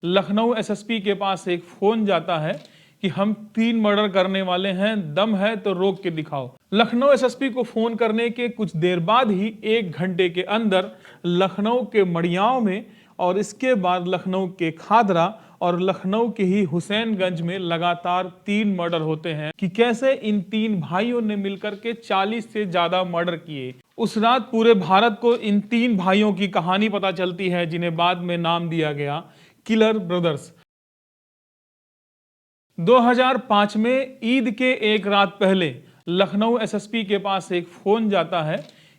Lucknow SSP के पास एक phone जाता है कि हम 3 मर्डर करने वाले हैं, दम है तो रोक के दिखाओ। लखनऊ एसएसपी को फोन करने के कुछ देर बाद ही 1 घंटे के अंदर लखनऊ के मड़ियाओं में और इसके बाद लखनऊ के खादरा और लखनऊ के ही हुसैनगंज में लगातार 3 मर्डर होते हैं कि कैसे इन 3 भाइयों ने मिलकर के 40 से ज्यादा मर्डर किए। उस रात पूरे भारत को इन 3 भाइयों की कहानी पता चलती है जिन्हें बाद में नाम दिया गया किलर ब्रदर्स। 2005 में ईद के एक रात पहले लखनऊ एसएसपी के पास एक फोन जाता है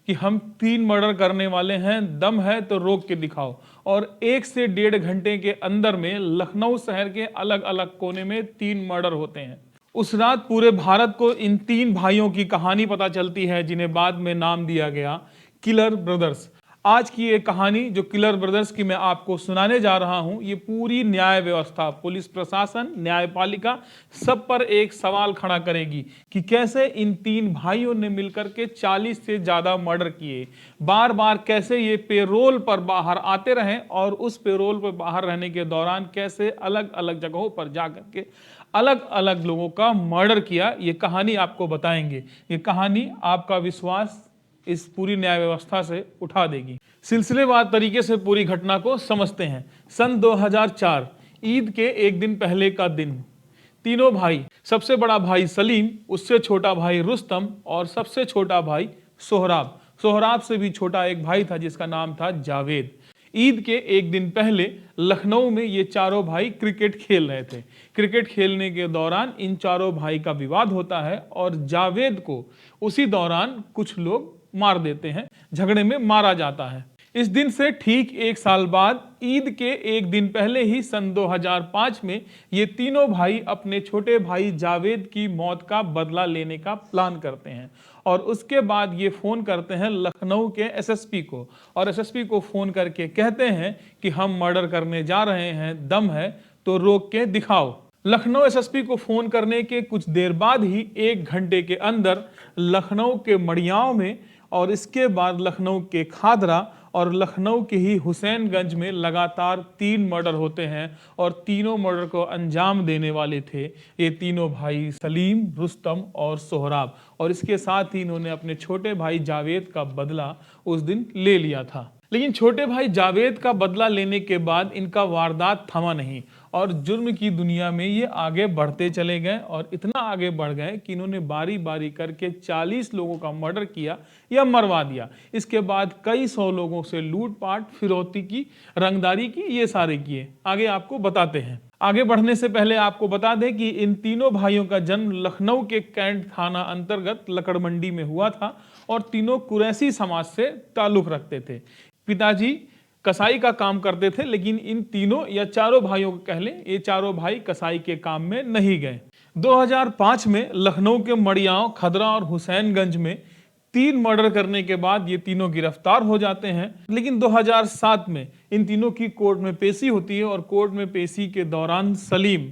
कि हम 3 मर्डर करने वाले हैं, दम है तो रोक के दिखाओ। और 1 से 1.5 घंटे के अंदर में लखनऊ शहर के अलग अलग कोने में 3 मर्डर होते हैं। उस रात पूरे भारत को इन 3 भाइयों की कहानी पता चलती है जिन्हें बाद में नाम दिया गया किलर ब्रदर्स। आज की ये कहानी जो किलर ब्रदर्स की मैं आपको सुनाने जा रहा हूं, ये पूरी न्याय व्यवस्था, पुलिस प्रशासन, न्यायपालिका सब पर एक सवाल खड़ा करेगी कि कैसे इन 3 भाइयों ने मिलकर के 40 से ज्यादा मर्डर किए। बार बार कैसे ये पेरोल पर बाहर आते रहे और उस पेरोल पर बाहर रहने के दौरान कैसे अलग अलग जगहों पर जाकर के अलग अलग लोगों का मर्डर किया। ये कहानी आपको बताएंगे। ये कहानी आपका विश्वास इस पूरी न्याय व्यवस्था से उठा देगी। सिलसिलेवार तरीके से पूरी घटना को समझते हैं। सन 2004 ईद के एक दिन पहले का दिन, तीनों भाई, सबसे बड़ा भाई सलीम, उससे छोटा भाई रुस्तम और सबसे छोटा भाई सोहराब। सोहराब से भी छोटा एक भाई था जिसका नाम था जावेद। ईद के एक दिन पहले लखनऊ में ये चारों भाई क्रिकेट खेल रहे थे। क्रिकेट खेलने के दौरान इन चारों भाई का विवाद होता है और जावेद को उसी दौरान कुछ लोग मार देते हैं, झगड़े में मारा जाता है। इस दिन से ठीक 1 साल बाद ईद के एक दिन पहले ही सन 2005 में ये तीनों भाई अपने छोटे भाई जावेद की मौत का बदला लेने का प्लान करते हैं और उसके बाद ये फोन करते हैं लखनऊ के एसएसपी को और एसएसपी को फोन करके कहते हैं कि हम मर्डर करने जा रहे हैं, दम है तो रोक के दिखाओ। लखनऊ एसएसपी को फोन करने के कुछ देर बाद ही 1 घंटे के अंदर लखनऊ के मड़ियाओं में और इसके बाद लखनऊ के खादरा और लखनऊ के ही हुसैनगंज में लगातार 3 मर्डर होते हैं और तीनों मर्डर को अंजाम देने वाले थे ये तीनों भाई सलीम, रुस्तम और सोहराब। और इसके साथ ही इन्होंने अपने छोटे भाई जावेद का बदला उस दिन ले लिया था। लेकिन छोटे भाई जावेद का बदला लेने के बाद इनका वारदात थमा नहीं और जुर्म की दुनिया में ये आगे बढ़ते चले गए और इतना आगे बढ़ गए कि इन्होंने बारी बारी करके 40 लोगों का मर्डर किया या मरवा दिया। इसके बाद कई 100 लोगों से लूटपाट, फिरौती की, रंगदारी की, ये सारे किए। आगे आपको बताते हैं। आगे बढ़ने से पहले आपको बता दें कि इन तीनों भाइयों का जन्म लखनऊ के कैंट थाना अंतर्गत लकड़ मंडी में हुआ था और तीनों कुरैशी समाज से ताल्लुक रखते थे। पिताजी कसाई का काम करते थे, लेकिन इन तीनों या चारों भाइयों को कह लें, ये चारों भाई कसाई के काम में नहीं गए। 2005 में लखनऊ के मड़ियाओं, खदरा और हुसैनगंज में 3 मर्डर करने के बाद ये तीनों गिरफ्तार हो जाते हैं। लेकिन 2007 में इन तीनों की कोर्ट में पेशी होती है और कोर्ट में पेशी के दौरान सलीम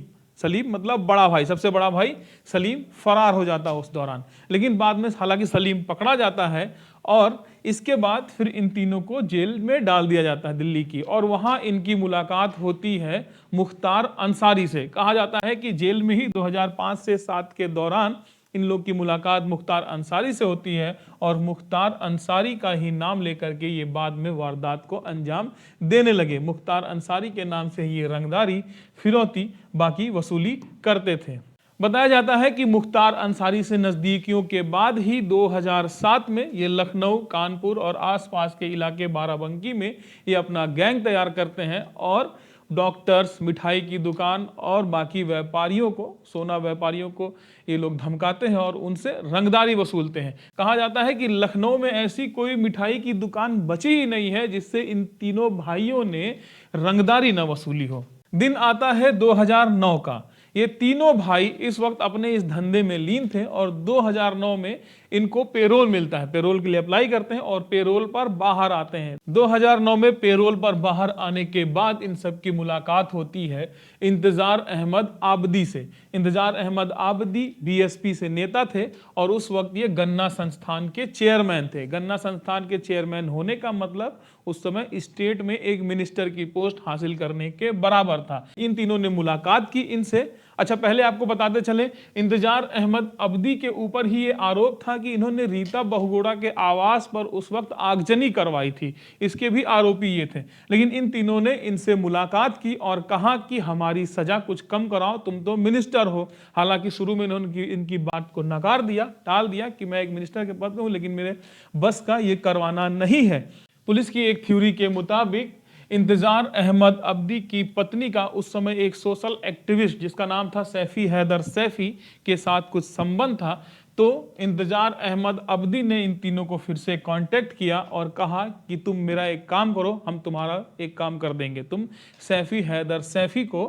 मतलब बड़ा भाई, सबसे बड़ा भाई सलीम फरार हो जाता है उस दौरान। लेकिन बाद में हालांकि सलीम पकड़ा जाता है और इसके बाद फिर इन तीनों को जेल में डाल दिया जाता है दिल्ली की, और वहां इनकी मुलाकात होती है मुख्तार अंसारी से। कहा जाता है कि जेल में ही 2005 से 7 के दौरान इन लोग की मुलाकात मुख्तार अंसारी से होती है और मुख्तार अंसारी का ही नाम लेकर के ये बाद में वारदात को अंजाम देने लगे। मुख्तार अंसारी के नाम से ये रंगदारी, फिरौती बाकी वसूली करते थे। बताया जाता है कि मुख्तार अंसारी से नज़दीकियों के बाद ही 2007 में ये लखनऊ, कानपुर और आसपास के इलाके बाराबंकी में ये अपना गैंग तैयार करते हैं और डॉक्टर्स, मिठाई की दुकान और बाकी व्यापारियों को, सोना व्यापारियों को ये लोग धमकाते हैं और उनसे रंगदारी वसूलते हैं। कहा जाता है कि लखनऊ में ऐसी कोई मिठाई की दुकान बची ही नहीं है जिससे इन तीनों भाइयों ने रंगदारी न वसूली हो। दिन आता है 2009 का। ये तीनों भाई इस वक्त अपने इस धंधे में लीन थे और 2009 में इनको पेरोल मिलता है, पेरोल के लिए अप्लाई करते हैं और पेरोल पर बाहर आते हैं। 2009 में पेरोल पर बाहर आने के बाद इन सब की मुलाकात होती है इंतजार अहमद आबदी से। इंतजार अहमद आबदी बीएसपी से नेता थे और उस वक्त ये गन्ना संस्थान के चेयरमैन थे। गन्ना संस्थान के चेयरमैन होने का मतलब उस समय स्टेट में एक मिनिस्टर की पोस्ट हासिल करने के बराबर था। इन तीनों ने मुलाकात की इनसे। अच्छा, पहले आपको बताते चले, इंतजार अहमद अब्दी के ऊपर ही ये आरोप था कि इन्होंने रीता बहुगुणा के आवास पर उस वक्त आगजनी करवाई थी, इसके भी आरोपी ये थे। लेकिन इन तीनों ने इनसे मुलाकात की और कहा कि हमारी सजा कुछ कम कराओ, तुम तो मिनिस्टर हो। हालांकि शुरू में इन्होंने इनकी बात को नकार दिया, टाल दिया कि मैं एक मिनिस्टर के पद में हूं, लेकिन मेरे बस का ये करवाना नहीं है। पुलिस की एक थ्योरी के मुताबिक इंतजार अहमद अब्दी की पत्नी का उस समय एक सोशल एक्टिविस्ट जिसका नाम था सैफी हैदर सैफी के साथ कुछ संबंध था। तो इंतजार अहमद अब्दी ने इन तीनों को फिर से कांटेक्ट किया और कहा कि तुम मेरा एक काम करो, हम तुम्हारा एक काम कर देंगे, तुम सैफी हैदर सैफी को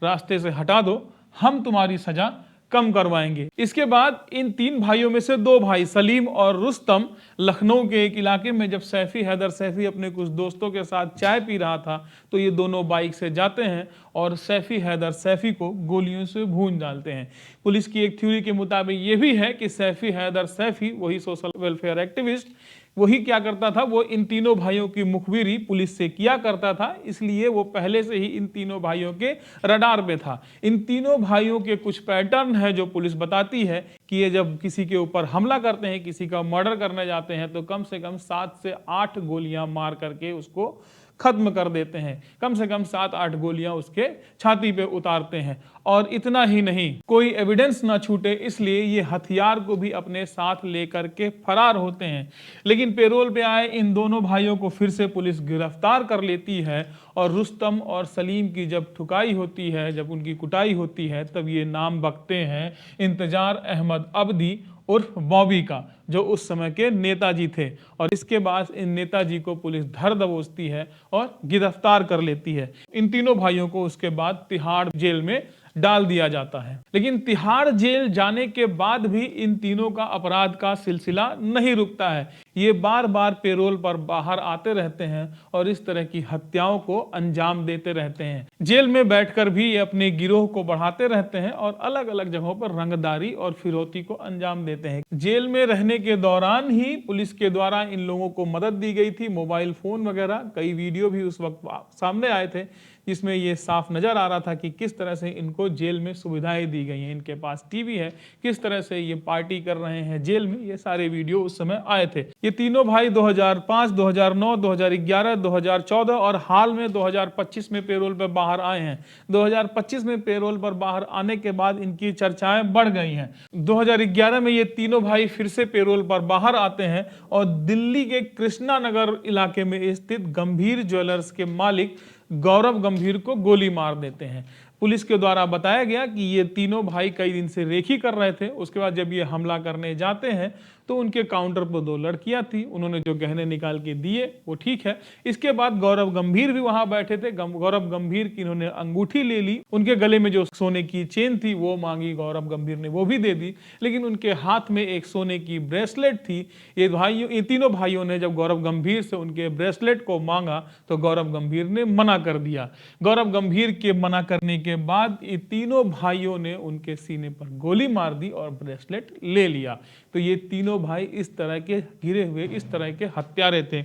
रास्ते से हटा दो, हम तुम्हारी सजा कम करवाएंगे। इसके बाद इन तीन भाइयों में से दो भाई सलीम और रुस्तम लखनऊ के एक इलाके में जब सैफी हैदर सैफी अपने कुछ दोस्तों के साथ चाय पी रहा था तो ये दोनों बाइक से जाते हैं और सैफी हैदर सैफी को गोलियों से भून डालते हैं। पुलिस की एक थ्योरी के मुताबिक ये भी है कि सैफी हैदर सैफी, वही सोशल वेलफेयर एक्टिविस्ट, वही क्या करता था, वो इन तीनों भाइयों की मुखबिरी पुलिस से किया करता था, इसलिए वो पहले से ही इन तीनों भाइयों के रडार पे था। इन तीनों भाइयों के कुछ पैटर्न है जो पुलिस बताती है कि ये जब किसी के ऊपर हमला करते हैं, किसी का मर्डर करने जाते हैं, तो कम से कम 7 से 8 गोलियां मार करके उसको खत्म कर देते हैं। कम से कम 7-8 गोलियां उसके छाती पे उतारते हैं। और इतना ही नहीं, कोई एविडेंस ना छूटे इसलिए ये हथियार को भी अपने साथ लेकर के फरार होते हैं। लेकिन पेरोल पे आए इन दोनों भाइयों को फिर से पुलिस गिरफ्तार कर लेती है और रुस्तम और सलीम की जब ठुकाई होती है, जब उनकी कुटाई होती है, तब ये नाम बकते हैं इंतजार अहमद अब्दी उर्फ बॉबी का, जो उस समय के नेताजी थे। और इसके बाद इन नेताजी को पुलिस धर दबोचती है और गिरफ्तार कर लेती है। इन तीनों भाइयों को उसके बाद तिहाड़ जेल में डाल दिया जाता है। लेकिन तिहाड़ जेल जाने के बाद भी इन तीनों का अपराध का सिलसिला नहीं रुकता है। ये बार बार पेरोल पर बाहर आते रहते हैं और इस तरह की हत्याओं को अंजाम देते रहते हैं। जेल में बैठकर भी ये अपने गिरोह को बढ़ाते रहते हैं और अलग अलग जगहों पर रंगदारी और फिरौती को अंजाम देते हैं। जेल में रहने के दौरान ही पुलिस के द्वारा इन लोगों को मदद दी गई थी, मोबाइल फोन वगैरह, कई वीडियो भी उस वक्त सामने आए थे जिसमें ये साफ नजर आ रहा था कि किस तरह से इनको जेल में सुविधाएं दी गई हैं। इनके पास टीवी है, किस तरह से ये पार्टी कर रहे हैं जेल में, ये सारे वीडियो उस समय आए थे। ये तीनों भाई 2005, 2009, 2011, 2014 और हाल में 2025 में पेरोल पर बाहर आए हैं। 2025 में पेरोल पर बाहर आने के बाद इनकी चर्चाएं बढ़ गई हैं। 2011 में ये तीनों भाई फिर से पेरोल पर बाहर आते हैं और दिल्ली के कृष्णा नगर इलाके में स्थित गंभीर ज्वेलर्स के मालिक गौरव गंभीर को गोली मार देते हैं। पुलिस के द्वारा बताया गया कि ये तीनों भाई कई दिन से रेकी कर रहे थे। उसके बाद जब ये हमला करने जाते हैं तो उनके काउंटर पर 2 लड़कियां थी, उन्होंने जो गहने निकाल के दिए वो ठीक है। इसके बाद गौरव गंभीर भी वहां बैठे थे। गौरव गंभीर की इन्होंने अंगूठी ले ली, उनके गले में जो सोने की चेन थी वो मांगी, गौरव गंभीर ने वो भी दे दी। लेकिन उनके हाथ में एक सोने की ब्रेसलेट थी। ये तीनों भाइयों ने जब गौरव गंभीर से उनके ब्रेसलेट को मांगा तो गौरव गंभीर ने मना कर दिया। गौरव गंभीर के मना करने के बाद ये तीनों भाइयों ने उनके सीने पर गोली मार दी और ब्रेसलेट ले लिया। तो ये तीनों भाई इस तरह के गिरे हुए, इस तरह के हत्यारे थे।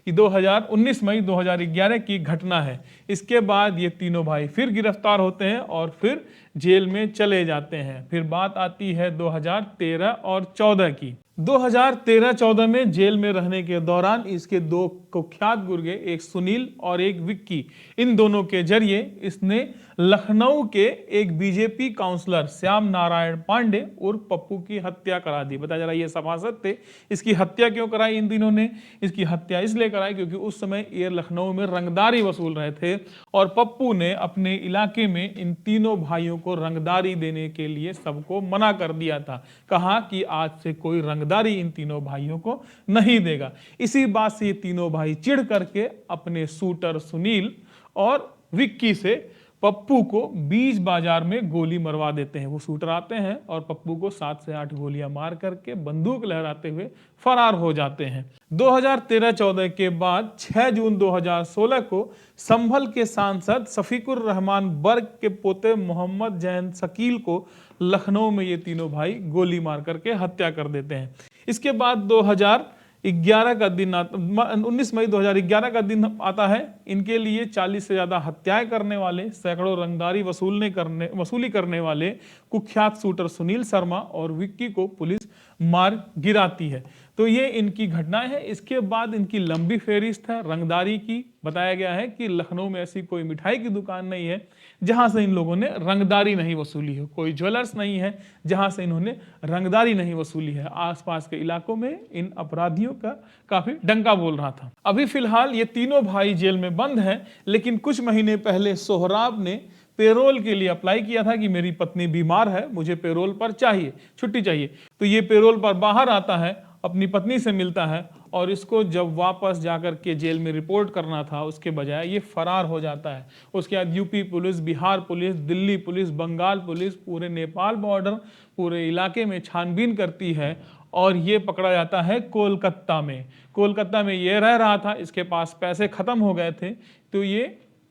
19 मई 2011 की घटना है। इसके बाद ये तीनों भाई फिर गिरफ्तार होते हैं और फिर जेल में चले जाते हैं। फिर बात आती है 2013 और 14 की। 2013-14 में जेल में रहने के दौरान इसके 2 कुख्यात गुर्गे, एक सुनील और एक विक्की, इन दोनों के जरिए इसने लखनऊ के एक बीजेपी काउंसलर श्याम नारायण पांडे उर्फ पप्पू की हत्या करा दी। बता जा रहा है ये सभासद थे। इसकी हत्या क्यों कराई इन तीनों ने? इसकी हत्या इसलिए कराई क्योंकि उस समय ये लखनऊ में रंगदारी वसूल रहे थे और पप्पू ने अपने इलाके में इन तीनों भाइयों को रंगदारी देने के लिए सबको मना कर दिया था। कहा कि आज से कोई रंगदारी इन तीनों भाइयों को नहीं देगा। इसी बात से ये तीनों भाई चिढ़ करके अपने शूटर सुनील और विक्की से पप्पू को बीच बाजार में गोली मरवा देते हैं। वो शूटर आते हैं और पप्पू को 7 से 8 गोलियां मार करके बंदूक लहराते हुए फरार हो जाते हैं। 2013-14 के बाद 6 जून 2016 को संभल के सांसद शफीकुर रहमान बर्क के पोते मोहम्मद जैन शकील को लखनऊ में ये तीनों भाई गोली मार करके हत्या कर देते हैं। इसके बाद 2011 का दिन 19 मई 2011 का दिन आता है। इनके लिए 40 से ज्यादा हत्याएं करने वाले, सैकड़ों रंगदारी वसूली करने वाले कुख्यात शूटर सुनील शर्मा और विक्की को पुलिस मार गिराती है। तो ये इनकी घटनाएं हैं। इसके बाद इनकी लंबी फेहरिस्त है रंगदारी की। बताया गया है कि लखनऊ में ऐसी कोई मिठाई की दुकान नहीं है जहां से इन लोगों ने रंगदारी नहीं वसूली हो, कोई ज्वेलर्स नहीं है जहां से इन्होंने रंगदारी नहीं वसूली है। आसपास के इलाकों में इन अपराधियों का काफी डंका बोल रहा था। अभी फिलहाल ये तीनों भाई जेल में बंद हैं, लेकिन कुछ महीने पहले सोहराब ने पेरोल के लिए अप्लाई किया था कि मेरी पत्नी बीमार है, मुझे पेरोल पर चाहिए, छुट्टी चाहिए। तो ये पेरोल पर बाहर आता है, अपनी पत्नी से मिलता है और इसको जब वापस जाकर के जेल में रिपोर्ट करना था उसके बजाय ये फरार हो जाता है। उसके बाद UP police, Bihar police, Delhi police, Bengal police, पूरे नेपाल बॉर्डर, पूरे इलाके में छानबीन करती है और ये पकड़ा जाता है कोलकाता में। कोलकाता में ये रह रहा था, इसके पास पैसे खत्म हो गए थे, तो ये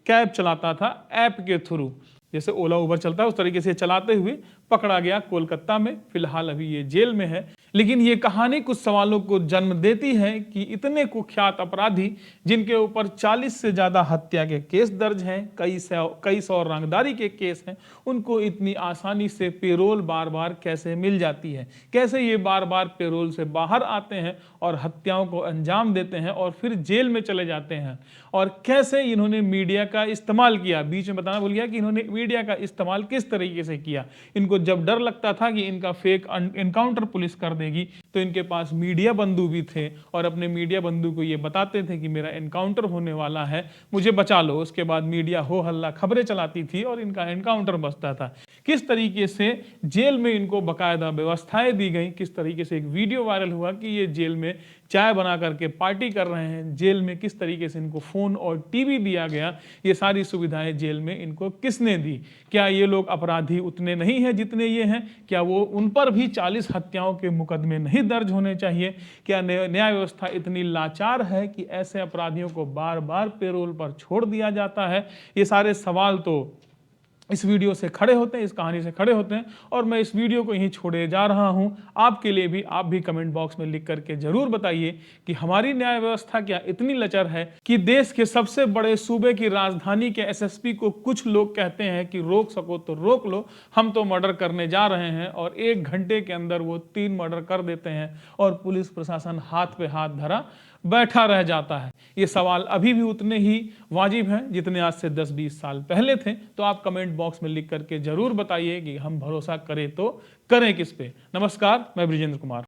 कैब चलाता था ऐप के थ्रू, जैसे ओला उबर चलता है उस तरीके से चलाते हुए पकड़ा गया कोलकाता में। फिलहाल अभी ये जेल में है। लेकिन ये कहानी कुछ सवालों को जन्म देती है कि इतने कुख्यात अपराधी जिनके ऊपर 40 से ज्यादा हत्या के केस दर्ज हैं, कई सौ रंगदारी के केस हैं, उनको इतनी आसानी से पेरोल बार बार कैसे मिल जाती है, कैसे ये बार बार पेरोल से बाहर आते हैं और हत्याओं को अंजाम देते हैं और फिर जेल में चले जाते हैं, और कैसे इन्होंने मीडिया का इस्तेमाल किया। बीच में बताना भूल गया कि इन्होंने मीडिया का इस्तेमाल किस तरीके से किया। इनको जब डर लगता था कि इनका फेक एनकाउंटर पुलिस कर देगी, तो इनके पास मीडिया बंधु भी थे और अपने मीडिया बंधु को ये बताते थे कि मेरा एनकाउंटर होने वाला है, मुझे बचा लो। उसके बाद मीडिया हो हल्ला खबरें चलाती थी और इनका एनकाउंटर बचता था। किस तरीके से जेल में इनको बाकायदा व्यवस्थाएं दी गई, किस तरीके से एक वीडियो वायरल हुआ कि ये जेल में चाय बना करके पार्टी कर रहे हैं, जेल में किस तरीके से इनको फोन और टीवी दिया गया, ये सारी सुविधाएं जेल में इनको किसने दी। क्या ये लोग अपराधी उतने नहीं हैं जितने ये हैं? क्या वो उन पर भी 40 हत्याओं के मुकदमे नहीं दर्ज होने चाहिए? क्या न्याय व्यवस्था इतनी लाचार है कि ऐसे अपराधियों को बार बार पेरोल पर छोड़ दिया जाता है? ये सारे सवाल तो इस वीडियो से खड़े होते हैं, इस कहानी से खड़े होते हैं, और मैं इस वीडियो को यहीं छोड़े जा रहा हूं आपके लिए भी। आप भी कमेंट बॉक्स में लिख करके जरूर बताइए कि हमारी न्याय व्यवस्था क्या इतनी लचर है कि देश के सबसे बड़े सूबे की राजधानी के एसएसपी को कुछ लोग कहते हैं कि रोक सको तो रोक लो, हम तो मर्डर करने जा रहे हैं, और 1 घंटे के अंदर वो 3 मर्डर कर देते हैं और पुलिस प्रशासन हाथ पे हाथ धरा बैठा रह जाता है। ये सवाल अभी भी उतने ही वाजिब हैं जितने आज से 10-20 साल पहले थे। तो आप कमेंट बॉक्स में लिख करके जरूर बताइए कि हम भरोसा करें तो करें किस पे। नमस्कार, मैं ब्रिजेंद्र कुमार।